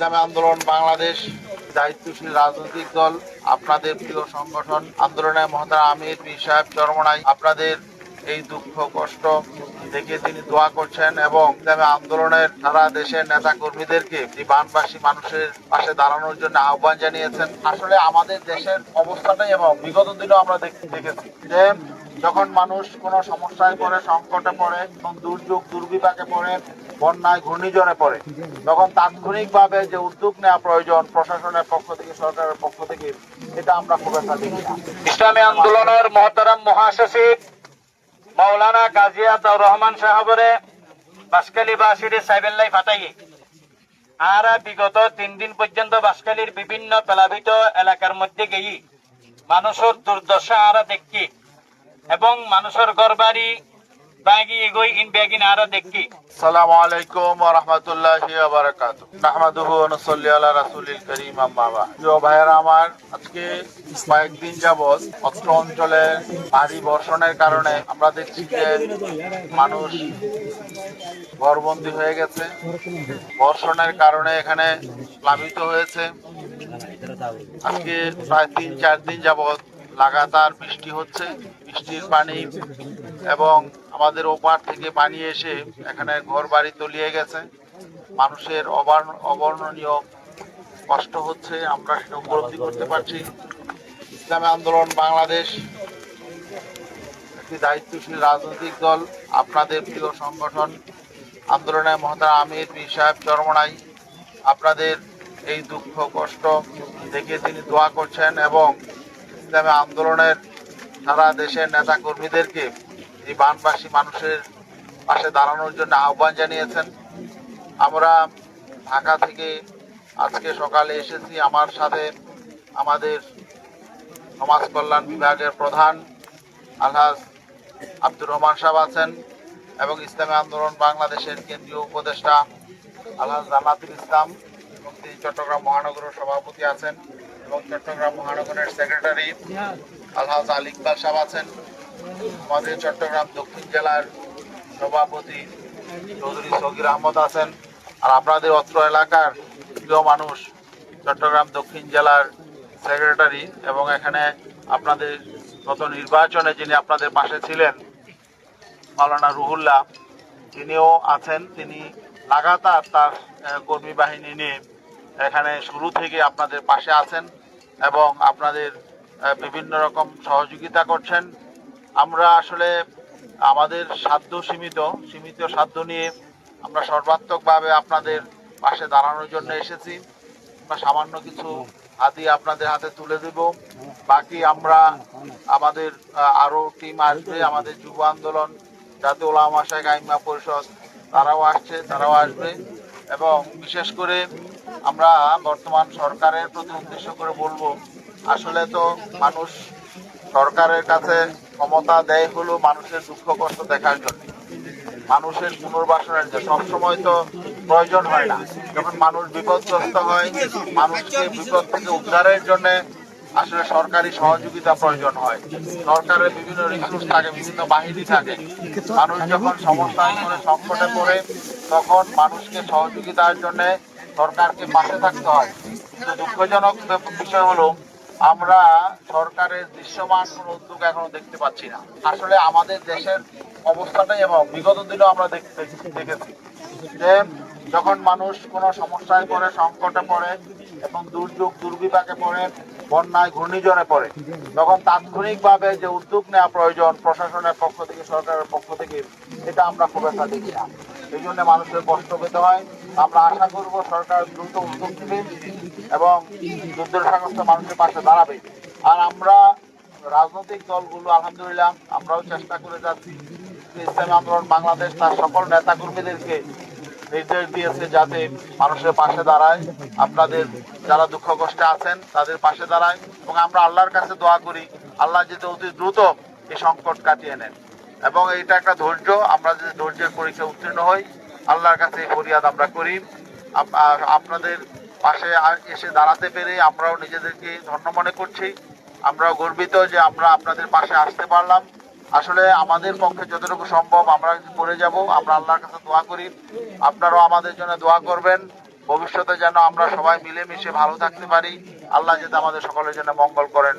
ইসলামী আন্দোলন বাংলাদেশ দায়িত্বশীল রাজনৈতিক দল, আপনাদের প্রিয় সংগঠন আন্দোলনের মহতারাম আমির পীর সাহেব চরমনাই আপনাদের এই দুঃখ কষ্ট দেখে তিনি দোয়া করছেন এবং ইসলামী আন্দোলনের সারা দেশের নেতা কর্মীদেরকে এই বানবাসী মানুষের পাশে দাঁড়ানোর জন্য আহ্বান জানিয়েছেন। আসলে আমাদের দেশের অবস্থাটাই এবং বিগত দিনেও আমরা দেখেছি যে যখন মানুষ কোনো সমস্যায় পড়ে, সংকটে পড়ে এবং দুর্যোগ দুর্বিপাকে পড়ে, বন্যায় ঘূর্ণিঝড়ে পড়ে, তখন তাৎক্ষণিকভাবে যে উদ্যোগ নেওয়া প্রয়োজন প্রশাসনের পক্ষ থেকে, সরকারের পক্ষ থেকে, এটা আমরা খুব একটা দেখি না। ইসলামী আন্দোলনের মহতারাম মহাসচিব মাওলানা কাজী আতাউর রহমান সাহেবরে বাসকালী বাসিরে সাইবেল্লাই ফাটাই আর বিগত 3 দিন পর্যন্ত বাসকালীর বিভিন্ন প্লাবিত এলাকার মধ্যে গিয়ে মানুষের দুর্দশা আরা দেখি এবং মানুষের ঘরবাড়ি বাগি এগোই ইন ব্যাগিন আরা দেখি। আসসালামু আলাইকুম ওয়া রাহমাতুল্লাহি ওয়া বারাকাতুহু। নাহমাদুহু ওয়া নুসাল্লি আলা রাসূলিল কারীম, আম্মা বা'দ। প্রিয় ভাইয়েরা আমার, আজকে কয়েকদিন যাবত অত্র অঞ্চলে ভারী বর্ষণের কারণে আমরা দেখছি যে মানুষ ঘরবন্দি হয়ে গেছে। বর্ষণের কারণে এখানে প্লাবিত হয়েছে। আজকে প্রায় 3-4 দিন যাবত লাগাতার বৃষ্টি হচ্ছে। বৃষ্টির পানি এবং আমাদের ওপার থেকে পানি এসে এখানে ঘর বাড়ি তলিয়ে গেছে। মানুষের অবর্ণনীয় কষ্ট হচ্ছে, আমরা সেটা উপলব্ধি করতে পারছি। ইসলামী আন্দোলন বাংলাদেশ একটি দায়িত্বশীল রাজনৈতিক দল, আপনাদের প্রিয় সংগঠন আন্দোলনের মহতারাম আমির পীর সাহেব চরমনাই আপনাদের এই দুঃখ কষ্ট দেখে তিনি দোয়া করছেন এবং ইসলামী আন্দোলনের সারা দেশের নেতা কর্মীদেরকে এই বানবাসী মানুষের পাশে দাঁড়ানোর জন্য আহ্বান জানিয়েছেন। আমরা ঢাকা থেকে আজকে সকালে এসেছি। আমার সাথে আমাদের সমাজ কল্যাণ বিভাগের প্রধান আলহাজ আব্দুর রহমান সাহেব আছেন এবং ইসলামী আন্দোলন বাংলাদেশের কেন্দ্রীয় উপদেষ্টা আলহাজ জামাতুল ইসলাম এবং তিনি চট্টগ্রাম মহানগরের সভাপতি আছেন এবং চট্টগ্রাম মহানগরের সেক্রেটারি আলহাজ আল ইকবাল সাহেব আছেন। আমাদের চট্টগ্রাম দক্ষিণ জেলার সভাপতি চৌধুরী সগির আহমদ আছেন। আর আপনাদের অত্র এলাকার প্রিয় মানুষ চট্টগ্রাম দক্ষিণ জেলার সেক্রেটারি এবং এখানে আপনাদের গত নির্বাচনে যিনি আপনাদের পাশে ছিলেন মাওলানা রুহুল্লাহ, তিনিও আছেন। তিনি লাগাতার তার কর্মী বাহিনী নিয়ে এখানে শুরু থেকে আপনাদের পাশে আছেন এবং আপনাদের বিভিন্ন রকম সহযোগিতা করছেন। আমরা আসলে আমাদের সীমিত সাধ্য নিয়ে আমরা সর্বাত্মকভাবে আপনাদের পাশে দাঁড়ানোর জন্য এসেছি। আমরা সামান্য কিছু হাতি আপনাদের হাতে তুলে দেব। বাকি আমরা আমাদের আরও টিম আসবে, আমাদের যুব আন্দোলন, জাতীয় উলামা শাইখ আইম্মা পরিষদ তারাও আসবে এবং বিশেষ করে আমরা বর্তমান সরকারের প্রতি উদ্দেশ্য করে বলবো, আসলে তো মানুষ সরকারের কাছে ক্ষমতা দেয় হলো মানুষের দুঃখ কষ্ট দেখার জন্য, মানুষের পুনর্বাসনের জন্য। সবসময় তো প্রয়োজন হয় না। যখন মানুষ বিপদগ্রস্ত হয়, মানুষকে বিপদ থেকে উদ্ধারের জন্য আসলে সরকারি সহযোগিতা প্রয়োজন হয়। সরকারের বিভিন্ন রিসোর্স থাকে, বিভিন্ন বাহিনী থাকে। মানুষ যখন সমস্যায় পড়ে, সংকটে পড়ে, তখন মানুষকে সহযোগিতার জন্য সরকারকে পাশে থাকতে হয়। কিন্তু দুঃখজনক বিষয় হলো আমরা সরকারের দৃশ্যমান কোনো উদ্যোগ এখনো দেখতে পাচ্ছি না। আসলে আমাদের দেশের অবস্থাটাই এবং বিগত দিনেও আমরা দেখেছি যে যখন মানুষ কোনো সমস্যায় পড়ে, সংকটে পড়ে এবং দুর্যোগ দুর্বিপাকে পড়ে, বন্যায় ঘূর্ণিঝড়ে পড়ে, তখন তাৎক্ষণিকভাবে যে উদ্যোগ নেওয়া প্রয়োজন প্রশাসনের পক্ষ থেকে, সরকারের পক্ষ থেকে, এটা আমরা খুব একটা দেখি না। এই জন্য মানুষের কষ্ট পেতে হয়। আমরা আশা করব সরকার দ্রুত উদ্যোগ নেবে এবং দুর্দশাগ্রস্ত মানুষের পাশে দাঁড়াবে। আর আমরা রাজনৈতিক দলগুলো আলহামদুলিল্লাহ আমরাও চেষ্টা করে যাচ্ছি। ইসলামী আন্দোলন বাংলাদেশ তার সকল নেতা কর্মীদেরকে নির্দেশ দিয়েছে যাতে মানুষের পাশে দাঁড়ায়, আপনাদের যারা দুঃখ কষ্টে আছেন তাদের পাশে দাঁড়ায় এবং আমরা আল্লাহর কাছে দোয়া করি আল্লাহ যাতে অতি দ্রুত এই সংকট কাটিয়ে নেন। এবং এইটা একটা ধৈর্য, আমরা যদি ধৈর্যের পরীক্ষা উত্তীর্ণ হই, আল্লাহর কাছে এই ফরিয়াদ আমরা করি। আপনাদের পাশে এসে দাঁড়াতে পেরে আমরাও নিজেদেরকে ধন্য মনে করছি। আমরাও গর্বিত যে আমরা আপনাদের পাশে আসতে পারলাম। আসলে আমাদের পক্ষে যতটুকু সম্ভব আমরা করে যাব। আমরা আল্লাহর কাছে দোয়া করি, আপনারাও আমাদের জন্য দোয়া করবেন ভবিষ্যতে যেন আমরা সবাই মিলেমিশে ভালো থাকতে পারি। আল্লাহ যাতে আমাদের সকলের জন্য মঙ্গল করেন।